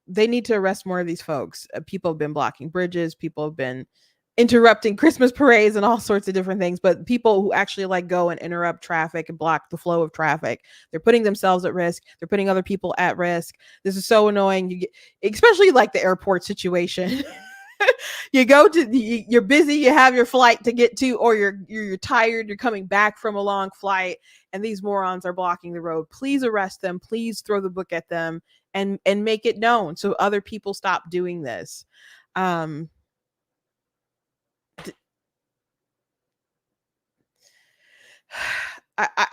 they need to arrest more of these folks. People have been blocking bridges. People have been interrupting Christmas parades and all sorts of different things. But people who actually like go and interrupt traffic and block the flow of traffic, they're putting themselves at risk. They're putting other people at risk. This is so annoying. You get, especially like the airport situation. You go to you're busy, you have your flight to get to, or you're tired, you're coming back from a long flight, and these morons are blocking the road. Please arrest them. Please throw the book at them and make it known so other people stop doing this. I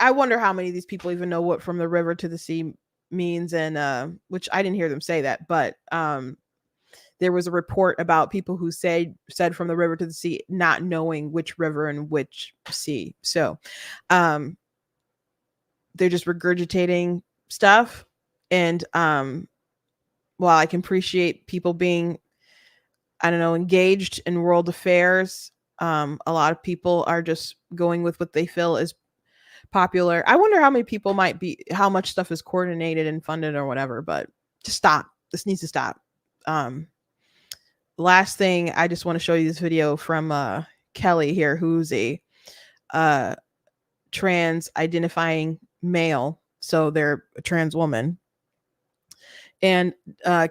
wonder how many of these people even know what from the river to the sea means, and which I didn't hear them say that, but there was a report about people who said from the river to the sea, not knowing which river and which sea. So they're just regurgitating stuff. And while I can appreciate people being, I don't know, engaged in world affairs, a lot of people are just going with what they feel is popular. I wonder how many people how much stuff is coordinated and funded or whatever, but just stop. This needs to stop. Last thing, I just want to show you this video from Kelly here, who's a trans identifying male. So they're a trans woman. And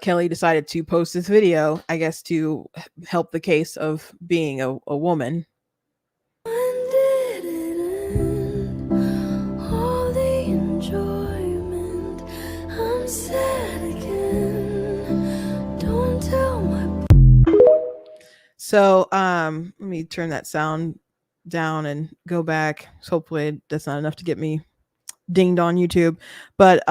Kelly decided to post this video, I guess, to help the case of being a woman. So let me turn that sound down and go back. So hopefully that's not enough to get me dinged on YouTube. But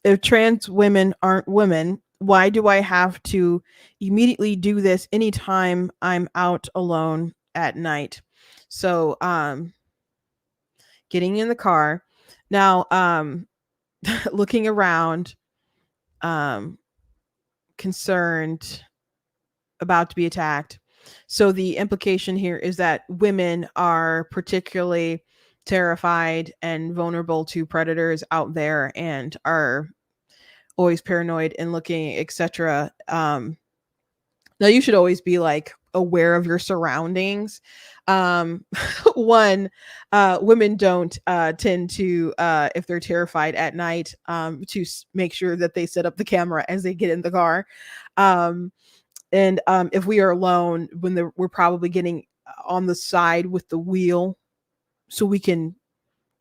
if trans women aren't women, why do I have to immediately do this anytime I'm out alone at night? So getting in the car. Now looking around, concerned, about to be attacked. So the implication here is that women are particularly terrified and vulnerable to predators out there and are always paranoid and looking, etc. Now you should always be like aware of your surroundings. One, women don't tend to, if they're terrified at night, to make sure that they set up the camera as they get in the car. And if we are alone, we're probably getting on the side with the wheel so we can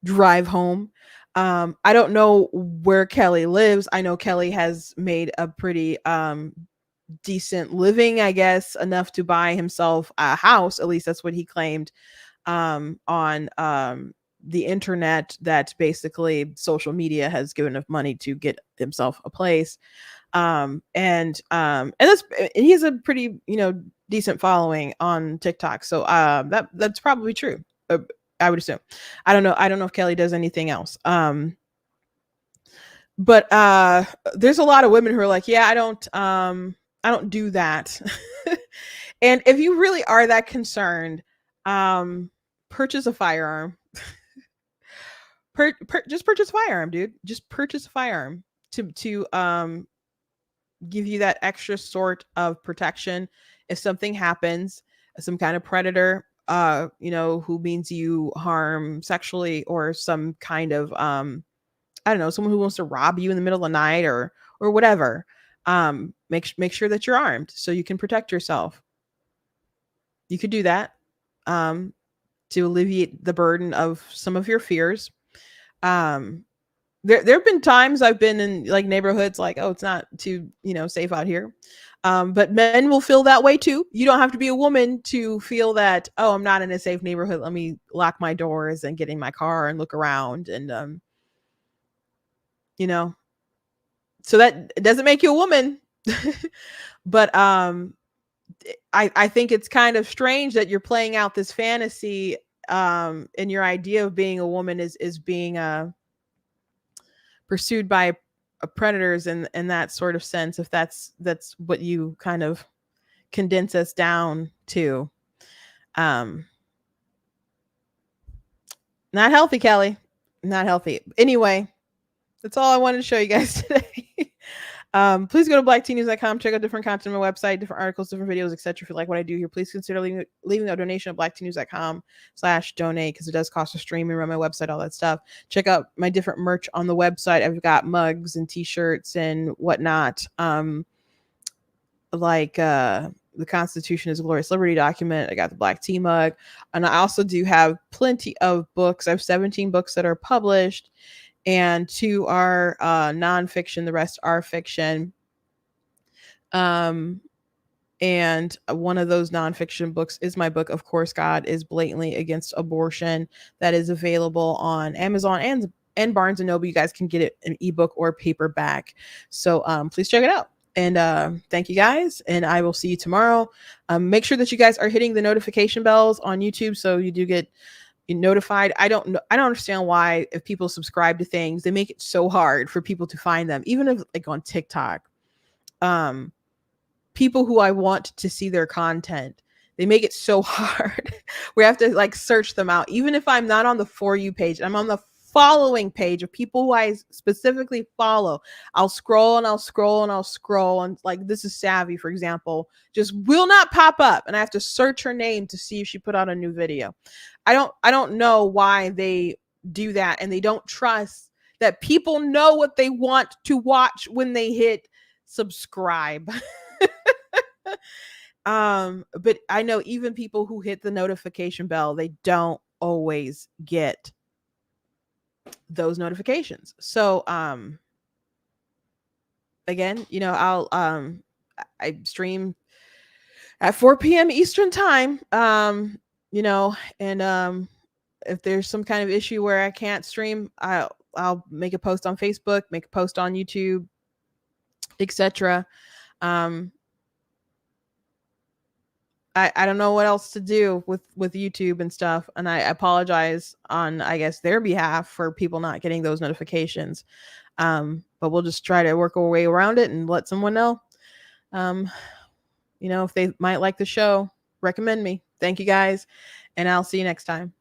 drive home. I don't know where Kelly lives. I know Kelly has made a pretty decent living, I guess, enough to buy himself a house. At least that's what he claimed on the internet, that basically social media has given enough money to get himself a place. And he has a pretty, decent following on TikTok. So that's probably true. I would assume. I don't know if Kelly does anything else. But there's a lot of women who are like, yeah, I don't do that. And if you really are that concerned, purchase a firearm. Just purchase a firearm, dude. Just purchase a firearm to give you that extra sort of protection if something happens, some kind of predator, who means you harm sexually, or some kind of I don't know, someone who wants to rob you in the middle of the night or whatever. Make sure that you're armed so you can protect yourself. You could do that to alleviate the burden of some of your fears. There have been times I've been in like neighborhoods like, oh, it's not too, safe out here. But men will feel that way too. You don't have to be a woman to feel that, oh, I'm not in a safe neighborhood. Let me lock my doors and get in my car and look around. And, so that doesn't make you a woman. But I think it's kind of strange that you're playing out this fantasy, and your idea of being a woman is being pursued by predators in that sort of sense, if that's what you kind of condense us down too. Not healthy, Kelly. Not healthy. Anyway, that's all I wanted to show you guys today. Please go to blacktnews.com, check out different content on my website, different articles, different videos, etc. If you like what I do here, please consider leaving a donation at blacktnews.com/donate, because it does cost to stream and run my website, all that stuff. Check out my different merch on the website. I've got mugs and t-shirts and whatnot. The Constitution is a Glorious Liberty document. I got the Black Tea mug. And I also do have plenty of books. I have 17 books that are published, and 2 are nonfiction. The rest are fiction. And one of those nonfiction books is my book, Of Course God is Blatantly Against Abortion, that is available on Amazon and Barnes & Noble. You guys can get it in ebook or paperback. So please check it out. And thank you guys, and I will see you tomorrow. Make sure that you guys are hitting the notification bells on YouTube so you do get notified. I don't understand why, if people subscribe to things, they make it so hard for people to find them. Even if, like, on TikTok, people who I want to see their content, they make it so hard. We have to, like, search them out. Even if I'm not on the For You page, I'm on the following page of people who I specifically follow. I'll scroll and I'll scroll and I'll scroll, and, like, this is Savvy, for example, just will not pop up, and I have to search her name to see if she put out a new video. I don't know why they do that, and they don't trust that people know what they want to watch when they hit subscribe. But I know even people who hit the notification bell, they don't always get those notifications. So again, I'll I stream at 4 p.m. Eastern time. And if there's some kind of issue where I can't stream, I'll make a post on Facebook, make a post on YouTube, etc. I don't know what else to do with YouTube and stuff, and I apologize on, I guess, their behalf for people not getting those notifications. But we'll just try to work our way around it and let someone know. If they might like the show, recommend me. Thank you guys, and I'll see you next time.